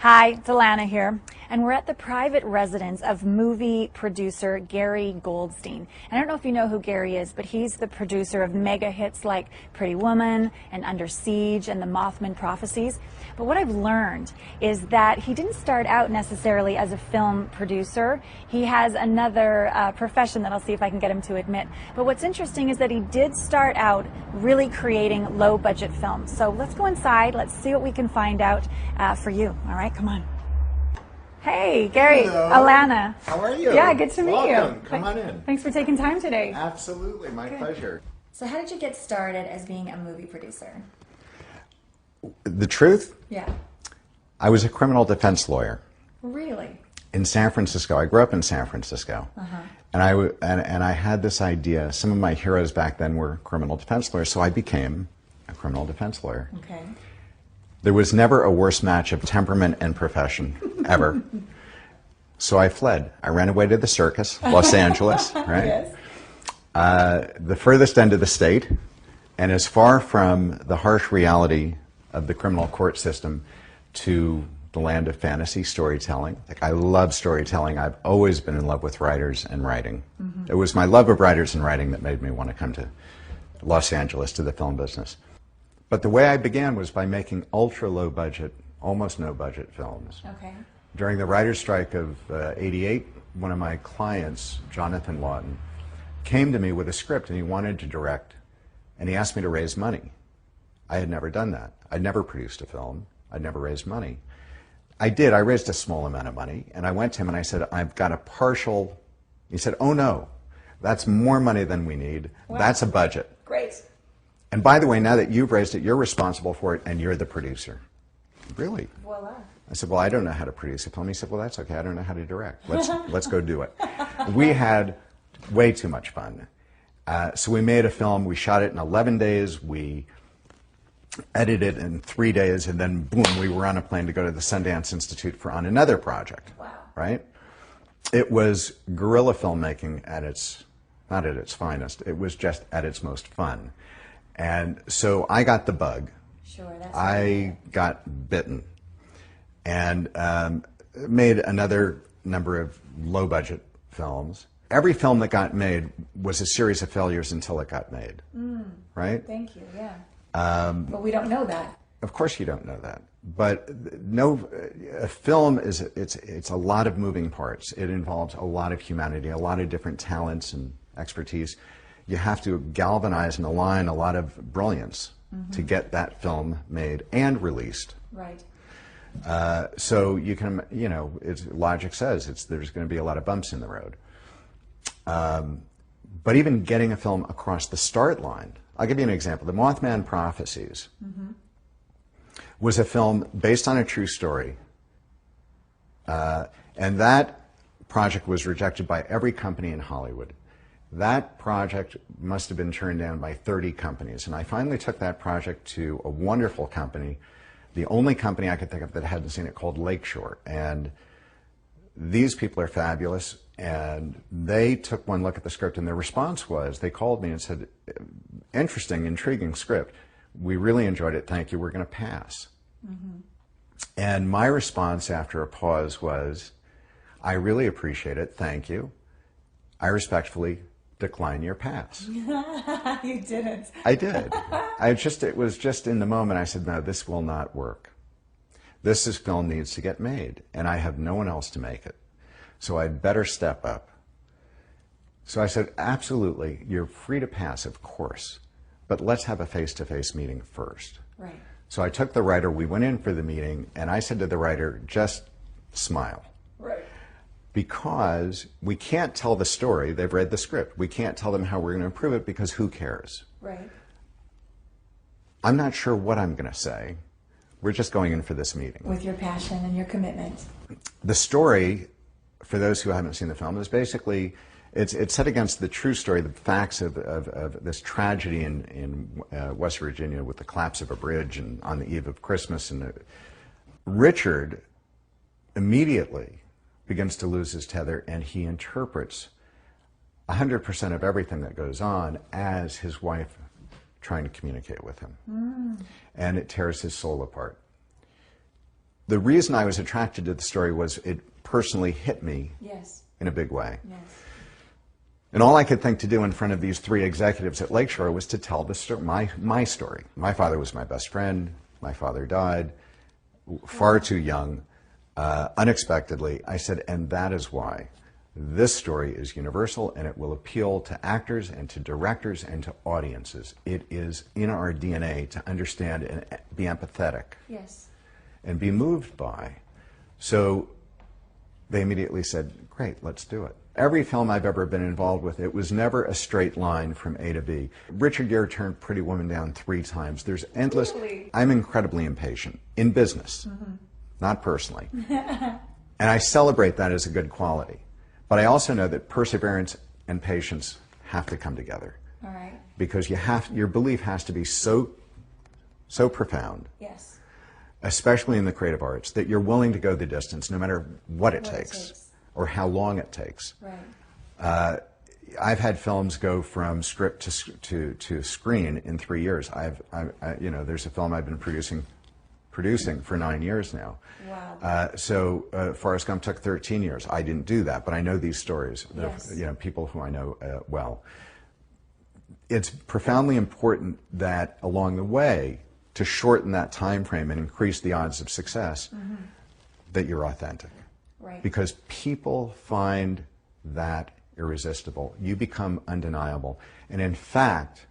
Hi, it's Alana here, and we're at the private residence of movie producer Gary Goldstein. And I don't know if you know who Gary is, but he's the producer of mega hits like Pretty Woman and Under Siege and The Mothman Prophecies. But what I've learned is that he didn't start out necessarily as a film producer. He has another profession that I'll see if I can get him to admit. But what's interesting is that he did start out really creating low-budget films. So let's go inside, let's see what we can find out for you, all right? Come on. Hey, Gary. Hello. Alana. How are you? Yeah, good to meet you. Welcome. Come on in. Thanks for taking time today. Absolutely. My pleasure. So how did you get started as being a movie producer? The truth? Yeah. I was a criminal defense lawyer Really? in San Francisco. I grew up in San Francisco. And I had this idea. Some of my heroes back then were criminal defense lawyers, so I became a criminal defense lawyer. Okay. There was never a worse match of temperament and profession, ever. So I fled. I ran away to the circus, Los Angeles, right? Yes. The furthest end of the state, and as far from the harsh reality of the criminal court system to the land of fantasy storytelling. Like, I love storytelling. I've always been in love with writers and writing. It was my love of writers and writing that made me want to come to Los Angeles, to the film business. But the way I began was by making ultra low budget, almost no budget films. Okay. During the writer's strike of '88, one of my clients, Jonathan Lawton, came to me with a script and he wanted to direct, and he asked me to raise money. I had never done that. I'd never produced a film. I'd never raised money. I did. I raised a small amount of money, and I went to him and I said, I've got a partial. He said, oh no, that's more money than we need. Wow. That's a budget. Great. And by the way, now that you've raised it, you're responsible for it, and you're the producer. Really? Voila. I said, well, I don't know how to produce a film. He said, well, that's okay. I don't know how to direct. Let's go do it. We had way too much fun. So we made a film. We shot it in 11 days. We edited it in 3 days, and then boom, we were on a plane to go to the Sundance Institute on another project. Wow. Right? It was guerrilla filmmaking at its, not at its finest. It was just at its most fun. And so I got the bug. Sure, that's I got bitten, and made another number of low-budget films. Every film that got made was a series of failures until it got made, right? Thank you, yeah. But we don't know that. Of course you don't know that. But no, a film is, it's a lot of moving parts. It involves a lot of humanity, a lot of different talents and expertise. You have to galvanize and align a lot of brilliance to get that film made and released. Right. So you can, you know, logic says there's going to be a lot of bumps in the road. But even getting a film across the start line, I'll give you an example. The Mothman Prophecies was a film based on a true story. And that project was rejected by every company in Hollywood. That project must have been turned down by 30 companies. And I finally took that project to a wonderful company, the only company I could think of that hadn't seen it, called Lakeshore. And these people are fabulous. And they took one look at the script, and their response was, they called me and said, interesting, intriguing script. We really enjoyed it. Thank you. We're going to pass. And my response after a pause was, I really appreciate it. Thank you. I respectfully decline your pass. You didn't. I did. It was just in the moment I said, no, this will not work. This film needs to get made, and I have no one else to make it. So I'd better step up. So I said, absolutely, you're free to pass, of course, but let's have a face-to-face meeting first. Right. So I took the writer, we went in for the meeting, and I said to the writer, just smile. Right. Because we can't tell the story. They've read the script. We can't tell them how we're going to improve it, because who cares? Right. I'm not sure what I'm going to say. We're just going in for this meeting. With your passion and your commitment. The story, for those who haven't seen the film, is basically, it's set against the true story, the facts of this tragedy in West Virginia with the collapse of a bridge and on the eve of Christmas. And Richard immediately begins to lose his tether, and he interprets 100% of everything that goes on as his wife trying to communicate with him. And it tears his soul apart. the reason I was attracted to the story was it personally hit me Yes. in a big way. Yes. And all I could think to do in front of these three executives at Lakeshore was to tell the my story. My father was my best friend. My father died far too young, unexpectedly. I said, and that is why this story is universal, and it will appeal to actors and to directors and to audiences. It is in our DNA to understand and be empathetic. Yes. And be moved by. So they immediately said, great, let's do it. Every film I've ever been involved with, it was never a straight line from A to B. Richard Gere turned Pretty Woman down 3 times. There's endless... Really? I'm incredibly impatient, in business, not personally. And I celebrate that as a good quality. But I also know that perseverance and patience have to come together. All right. Because your belief has to be so profound, Yes. especially in the creative arts, that you're willing to go the distance no matter what it takes or how long it takes. Right. I've had films go from script to screen in 3 years. You know, there's a film I've been producing for 9 years now. Wow. Forrest Gump took 13 years. I didn't do that, but I know these stories. Yes. You know, people who I know well. It's profoundly important that along the way, to shorten that time frame and increase the odds of success, that you're authentic. Right. Because people find that irresistible. You become undeniable. And in fact,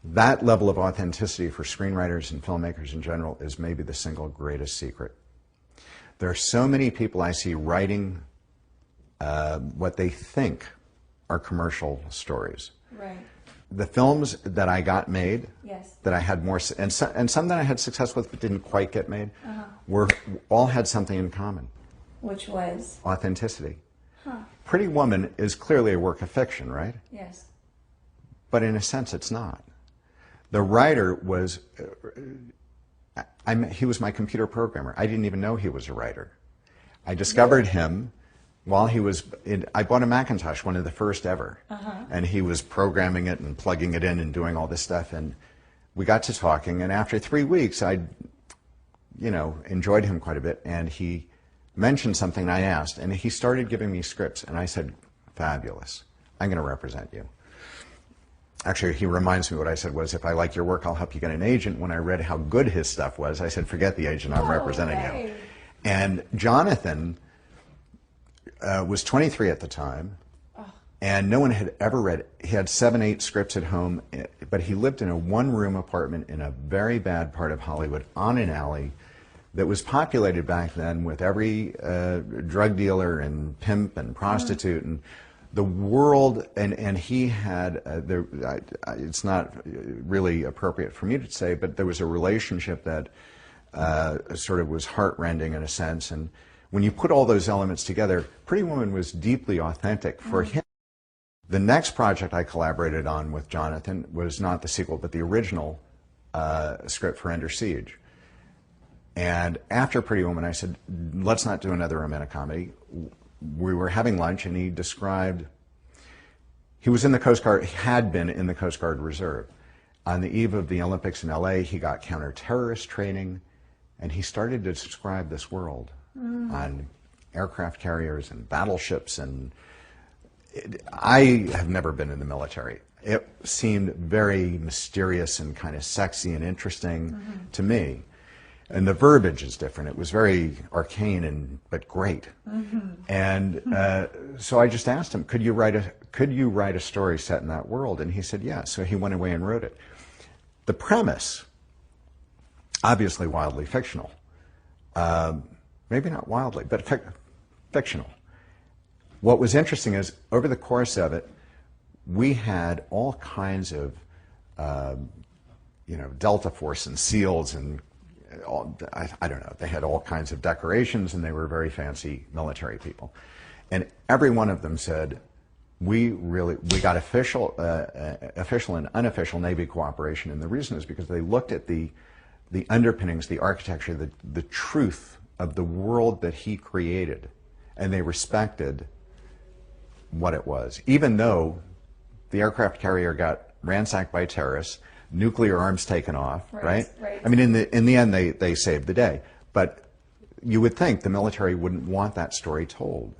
that level of authenticity for screenwriters and filmmakers in general is maybe the single greatest secret. There are so many people I see writing what they think are commercial stories. Right. The films that I got made, Yes. that I had more, and some that I had success with but didn't quite get made, all had something in common. Which was? Authenticity. Huh. Pretty Woman is clearly a work of fiction, right? Yes. But in a sense, it's not. The writer was, he was my computer programmer. I didn't even know he was a writer. I discovered him while he was, I bought a Macintosh, one of the first ever. And he was programming it and plugging it in and doing all this stuff. And we got to talking, and after 3 weeks, I, you know, enjoyed him quite a bit. And he mentioned something I asked, and he started giving me scripts, and I said, fabulous, I'm going to represent you. Actually, he reminds me what I said was, if I like your work, I'll help you get an agent. When I read how good his stuff was, I said, forget the agent, I'm representing you. And Jonathan was 23 at the time, and no one had ever read it. He had 7, 8 scripts at home, but he lived in a 1-room apartment in a very bad part of Hollywood on an alley that was populated back then with every drug dealer and pimp and prostitute and the world, and he had, it's not really appropriate for me to say, but there was a relationship that sort of was heart-rending in a sense, and when you put all those elements together, Pretty Woman was deeply authentic for him. The next project I collaborated on with Jonathan was not the sequel, but the original script for Under Siege. And after Pretty Woman, I said, let's not do another romantic comedy. We were having lunch, and he described, he was in the Coast Guard, had been in the Coast Guard Reserve. On the eve of the Olympics in LA, he got counter-terrorist training, and he started to describe this world on aircraft carriers and battleships. And I have never been in the military. It seemed very mysterious and kind of sexy and interesting to me. And the verbiage is different. It was very arcane but great. And so I just asked him, could you write a story set in that world? And he said, yeah. So he went away and wrote it. The premise, obviously wildly fictional. Maybe not wildly, but fictional. What was interesting is, over the course of it, we had all kinds of, Delta Force and SEALs and I don't know, they had all kinds of decorations, and they were very fancy military people. And every one of them said, we got official and unofficial Navy cooperation, and the reason is because they looked at the underpinnings, the architecture, the truth of the world that he created, and they respected what it was. Even though the aircraft carrier got ransacked by terrorists, nuclear arms taken off, right? Right. I mean, in the end, they saved the day. But you would think the military wouldn't want that story told.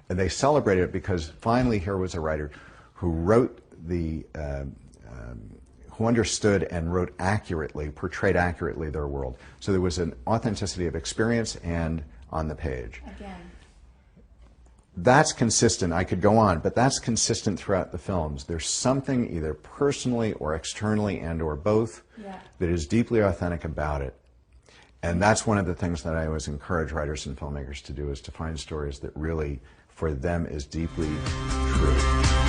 And they celebrated it because finally here was a writer who wrote who understood and wrote accurately, portrayed accurately their world. So there was an authenticity of experience and on the page. Again. That's consistent. I could go on, but that's consistent throughout the films. There's something either personally or externally and or both that is deeply authentic about it. And that's one of the things that I always encourage writers and filmmakers to do, is to find stories that really, for them, is deeply true.